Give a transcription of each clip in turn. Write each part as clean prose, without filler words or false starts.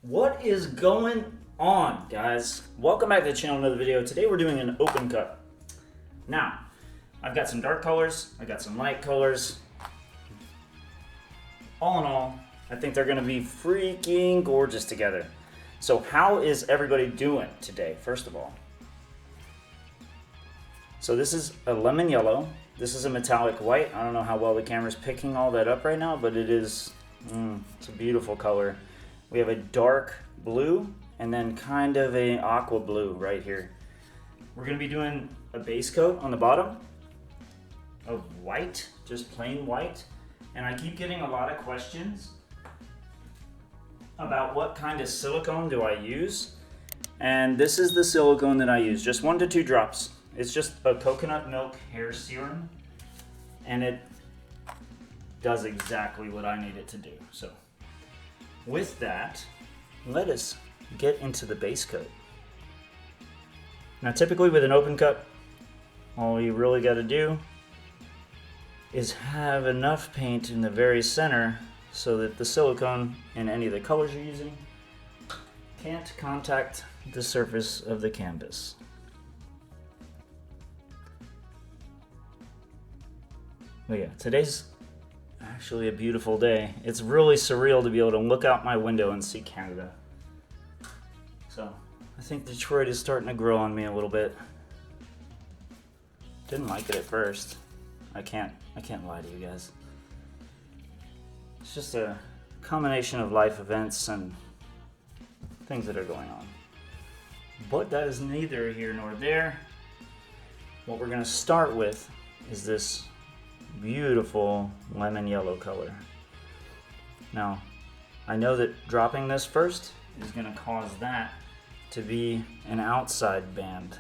What is going on, guys? Welcome back to the channel, another video. Today we're doing an open cut. Now, I've got some dark colors, I got some light colors. All in all, I think they're gonna be freaking gorgeous together. So how is everybody doing today, first of all? So this is a lemon yellow. This is a metallic white. I don't know how well the camera's picking all that up right now, but it is, it's a beautiful color. We have a dark blue and then kind of a aqua blue right here. We're gonna be doing a base coat on the bottom of white, just plain white. And I keep getting a lot of questions about what kind of silicone do I use. And this is the silicone that I use, just 1 to 2 drops. It's just a coconut milk hair serum, and it does exactly what I need it to do. So with that, let us get into the base coat. Now typically with an open cut, all you really got to do is have enough paint in the very center so that the silicone and any of the colors you're using can't contact the surface of the canvas. But yeah, today's actually a beautiful day. It's really surreal to be able to look out my window and see Canada. So I think Detroit is starting to grow on me a little bit. Didn't like it at first. I can't lie to you guys. It's just a combination of life events and things that are going on. But that is neither here nor there. What we're gonna start with is this beautiful lemon yellow color. Now, I know that dropping this first is gonna cause that to be an outside band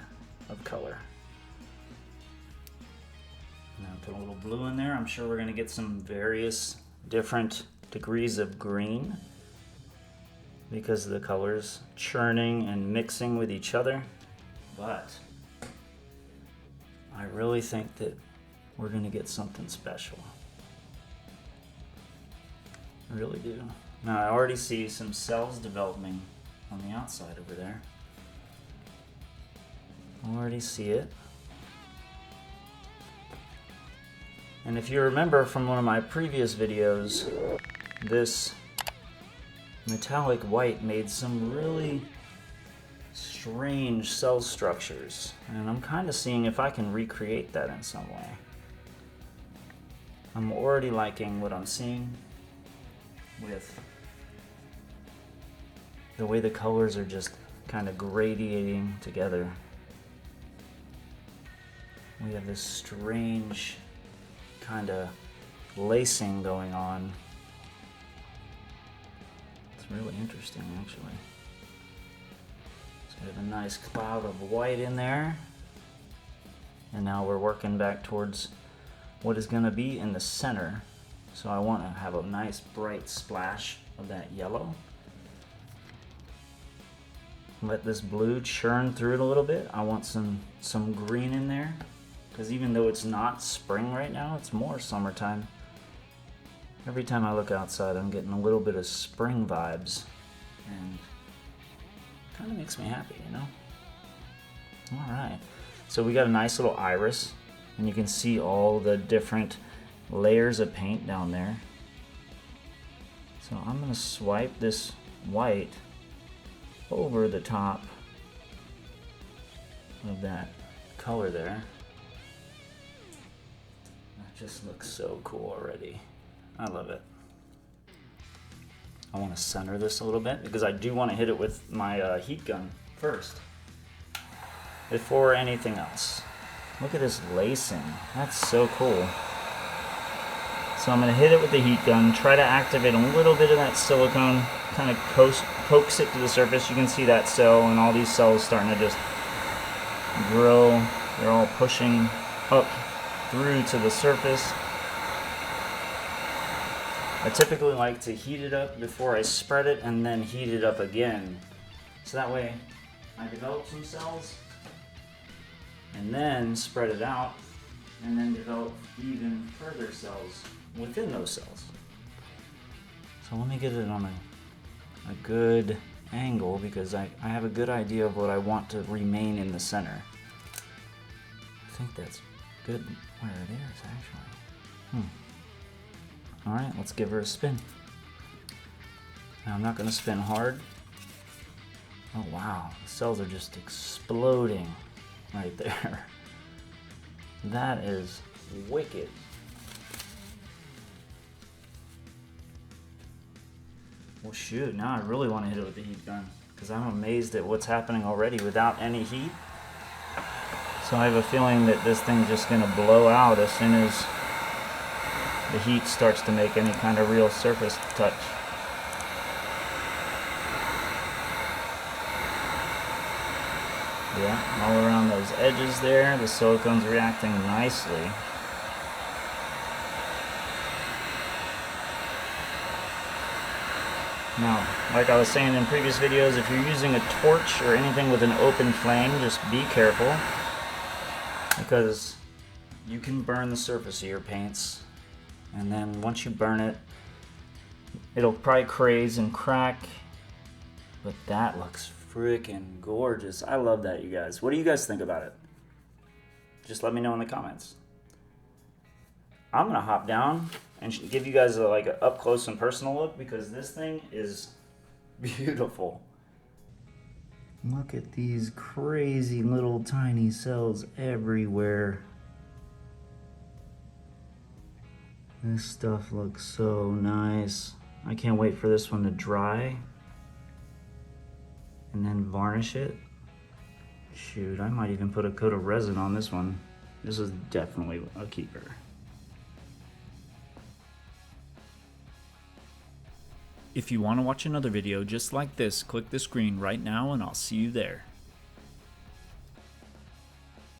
of color. Now put a little blue in there. I'm sure we're gonna get some various different degrees of green because of the colors churning and mixing with each other. But I really think that we're gonna get something special. I really do. Now I already see some cells developing on the outside over there. Already see it. And if you remember from one of my previous videos, this metallic white made some really strange cell structures. And I'm kind of seeing if I can recreate that in some way. I'm already liking what I'm seeing with the way the colors are just kind of gradiating together. We have this strange kind of lacing going on. It's really interesting, actually. So we have a nice cloud of white in there. And now we're working back towards what is going to be in the center. So I want to have a nice bright splash of that yellow. Let this blue churn through it a little bit. I want some green in there, because even though it's not spring right now, it's more summertime. Every time I look outside, I'm getting a little bit of spring vibes, and it kind of makes me happy, you know? All right, so we got a nice little iris, and you can see all the different layers of paint down there. So I'm gonna swipe this white over the top of that color there. That just looks so cool already. I love it. I want to center this a little bit because I do want to hit it with my heat gun first before anything else. Look at this lacing. That's so cool. So I'm going to hit it with the heat gun, try to activate a little bit of that silicone, kind of coax it to the surface. You can see that cell and all these cells starting to just grow. They're all pushing up through to the surface. I typically like to heat it up before I spread it and then heat it up again. So that way I develop some cells and then spread it out and then develop even further cells within those cells. So let me get it on a good angle because I have a good idea of what I want to remain in the center. I think that's good where it is, actually. Alright, let's give her a spin. Now, I'm not going to spin hard. Oh wow, the cells are just exploding right there. That is wicked. Well shoot, now I really want to hit it with the heat gun because I'm amazed at what's happening already without any heat. So I have a feeling that this thing's just going to blow out as soon as the heat starts to make any kind of real surface touch. Yeah, all around those edges there, the silicone's reacting nicely. Now, like I was saying in previous videos, if you're using a torch or anything with an open flame, just be careful because you can burn the surface of your paints, and then once you burn it, it'll probably craze and crack, but that looks freaking gorgeous. I love that, you guys. What do you guys think about it? Just let me know in the comments. I'm gonna hop down and give you guys a up close and personal look because this thing is beautiful. Look at these crazy little tiny cells everywhere. This stuff looks so nice. I can't wait for this one to dry and then varnish it. Shoot, I might even put a coat of resin on this one. This is definitely a keeper. If you want to watch another video just like this, click the screen right now and I'll see you there.